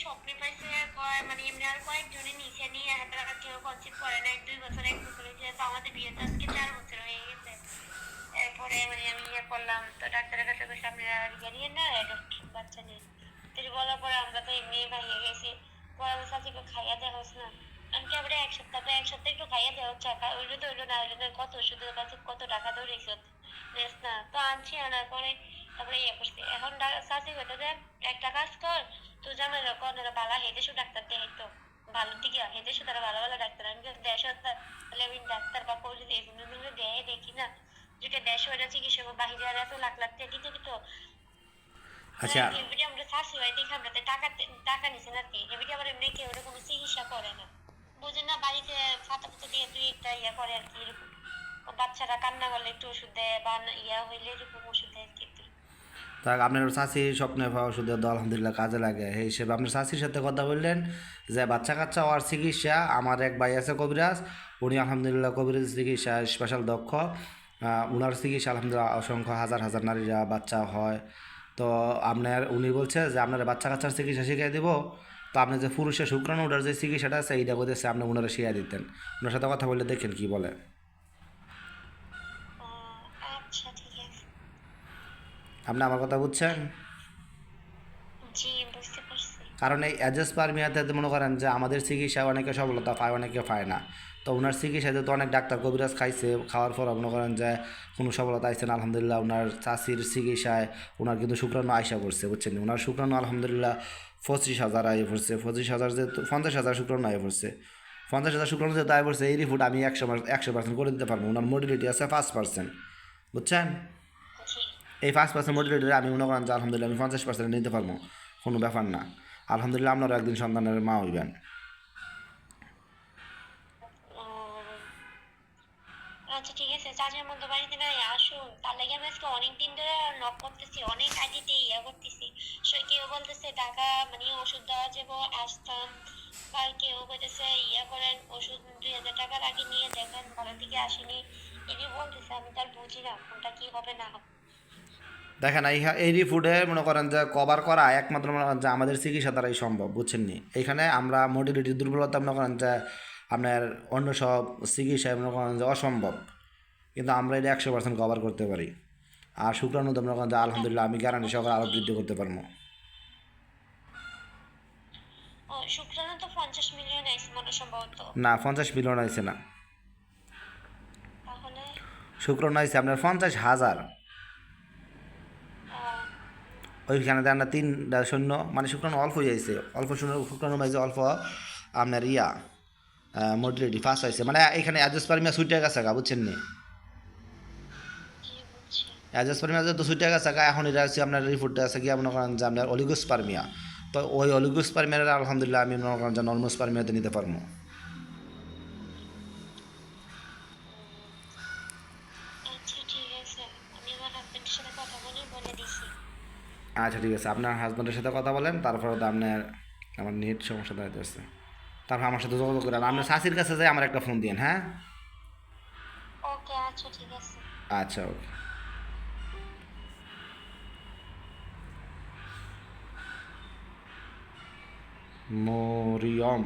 স্বপ্নে পাইছে মানে এমনি আর কয়েকজনে নিচে নিয়ে হাতে কেউ কনসিভ করে না 2 বছর 1 বছর হয়েছে তো আমাদের বিয়ে তো আজকে 4 বছর হয়ে গেছে এরপরে মানে আমি ইয়ে করলাম তো ডাক্তারের কাছে বসে আপনি জানিয়ে না বাচ্চা নেই তো বলার পরে আমরা তো এমনি ভাইয়ে গেছি পরে আমার চাচিকে খাইয়া দেওয়া হচ্ছে না আমি কি আবার 1 সপ্তাহ তো 1 সপ্তাহ একটু খাইয়া দেওয়া হচ্ছে ওইটা তো হইলো না হইলো না কত ওষুধের কাছে কত টাকা ধরেছ না তো আনছি আনার পরে তারপরে ইয়ে করছি এখন চাচি হইতে যে একটা কাজ কর তো জামাই কনের বালা হেদেশু ডাক্তার দেখাইতো ভালো দিকে হেদেশু তারা ভালো ভালো ডাক্তার আমি দেশ তাহলে আমি ডাক্তার বা কলেজ এই জন্য দেয় দেখি না যেটা দেশ ওইটা চিকিৎসা বাহিরে আর এত লাখ লাখ টাকা দিতে দিত আচ্ছা এমনি আমরা শাশি হয় দেখে আমরা টাকা টাকা নিছে না কি এমনি আবার এমনি কেউ কোনো চিকিৎসা করে না বুঝেন না বাড়িতে ফাতা ফুতা দিয়ে দুই একটা ইয়া করে আর কি এরকম বাচ্চারা কান্না করলে একটু ওষুধ দেয় বা ইয়া হইলে এরকম ওষুধ দেয় আর কি তাক আপনার চাষি স্বপ্নে পাওয়া ওষুধ তো আলহামদুলিল্লাহ কাজে লাগে এই হিসেবে আপনার চাষির সাথে কথা বললেন যে বাচ্চা কাচ্চা হওয়ার চিকিৎসা আমার এক ভাই আছে কবিরাজ উনি আলহামদুলিল্লাহ কবিরাজ চিকিৎসা স্পেশাল দক্ষ ওনার চিকিৎসা আলহামদুলিল্লাহ অসংখ্য হাজার হাজার নারীরা বাচ্চা হয় তো আপনার উনি বলছে যে আপনার বাচ্চা কাচ্চার চিকিৎসা শিখিয়ে দেব তো আপনি যে পুরুষের শুক্রাণু ওটার যে চিকিৎসাটা আছে এইটা বলতেছে আপনি ওনারা শিখিয়ে দিতেন ওনার সাথে কথা বললে দেখেন কি বলে আচ্ছা ঠিক আছে আপনি আমার কথা বুঝছেন জি বুঝতে পারছি কারণ এই অ্যাজোস্পার্মিয়াতে মনে করেন যে আমাদের চিকিৎসায় অনেকে সফলতা পায় অনেকে পায় না তো ওনার চিকিৎসাতে তো অনেক ডাক্তার কবিরাজ খাইছে খাওয়ার পর মনে করেন যে কোনো সফলতা আইসেন আলহামদুলিল্লাহ ওনার চাষির চিকিৎসায় ওনার কিন্তু শুক্রাণু আয়সা করছে বুঝছেন ওনার শুক্রাণু আলহামদুলিল্লাহ 25,000 আয় পড়ছে 25,000 যে 50,000 শুক্রাণু আয় পড়ছে 50,000 শুক্রাণু যে আয় পড়ছে এই রিপোর্ট আমি 100% করে দিতে পারবো ওনার মোডিলিটি আছে 5%, বুঝছেন এই 5% মোটিলিটি আমি মনে করেন যে আলহামদুলিল্লাহ আমি 50% নিতে পারবো কোনো ব্যাপার না আলহামদুলিল্লাহ আপনারা একদিন সন্তানের মা হইবেন আচ্ছা ঠিক আছে চাচার মধ্যে বাড়িতে নাই আসুন তার লাগে আমি আজকে অনেকদিন ধরে নক করতেছি অনেক আইডিতে ইয়া করতেছি সে কেউ বলতেছে টাকা মানে ওষুধ দেওয়া যাবো আসতাম বা কেউ বলতেছে ইয়া করেন ওষুধ 2,000 টাকার আগে নিয়ে দেখেন ভালো দিকে আসেনি এটি বলতেছে আমি তার বুঝি না কোনটা কি হবে না হবে দেখেন এই রিপোর্টে মনে করেন যে কভার করা একমাত্র মনে করেন যে আমাদের চিকিৎসা দ্বারাই সম্ভব বুঝছেন নি এইখানে আমরা মোটিলিটির দুর্বলতা মনে করেন যে আপনার অন্য সব চিকিৎসায় মনে করেন যে অসম্ভব কিন্তু আমরা এটা 100% কভার করতে পারি আর শুক্রাণু তো মনে করেন যে আলহামদুলিল্লাহ আমি গ্যারান্টি সহকারে আরও বৃদ্ধি করতে পারবো ও শুক্রাণু তো 50 মিলিয়ন আইছে মনে সম্ভবত না 50 মিলিয়ন আইছে না তাহলে শুক্রাণু আইছে আপনার 50,000 ওইখানে দেন না 3 শূন্য মানে শুক্রাণু অল্প হয়েছে অল্প শুক্রাণু মাইছে অল্প আপনার মোটিলিটি ফার্স্ট হয়েছে মানে এখানে অ্যাজোস্পার্মিয়া সুইটে গেছে গা বুঝছেন নি কি বুঝছি অ্যাজোস্পার্মিয়া তো সুইটে গেছে গা এখন এটা হচ্ছে আপনার রিপোর্টটা আছে কি মনে করেন যে আপনার অলিগোস্পার্মিয়া তো ওই অলিগোস্পার্মিয়ার আলহামদুলিল্লাহ আমি মনে করেন যে নর্মোস্পার্মিয়াতে নিতে পারবো আচ্ছা ঠিক আছে আমি আমার হাজবেন্ডের সাথে কথা বলে বলে দিছি আচ্ছা ঠিক আছে আপনার হাজব্যান্ডের সাথে কথা বলেন তারপরে তো আপনার আমার নেট সমস্যা দাঁড়াতে আসছে তারপর আমার সাথে যোগাযোগ করেন আপনার শাশির কাছে যাই আমার একটা ফোন দিন হ্যাঁ ওকে আচ্ছা ঠিক আছে আচ্ছা ওকে মরিয়ম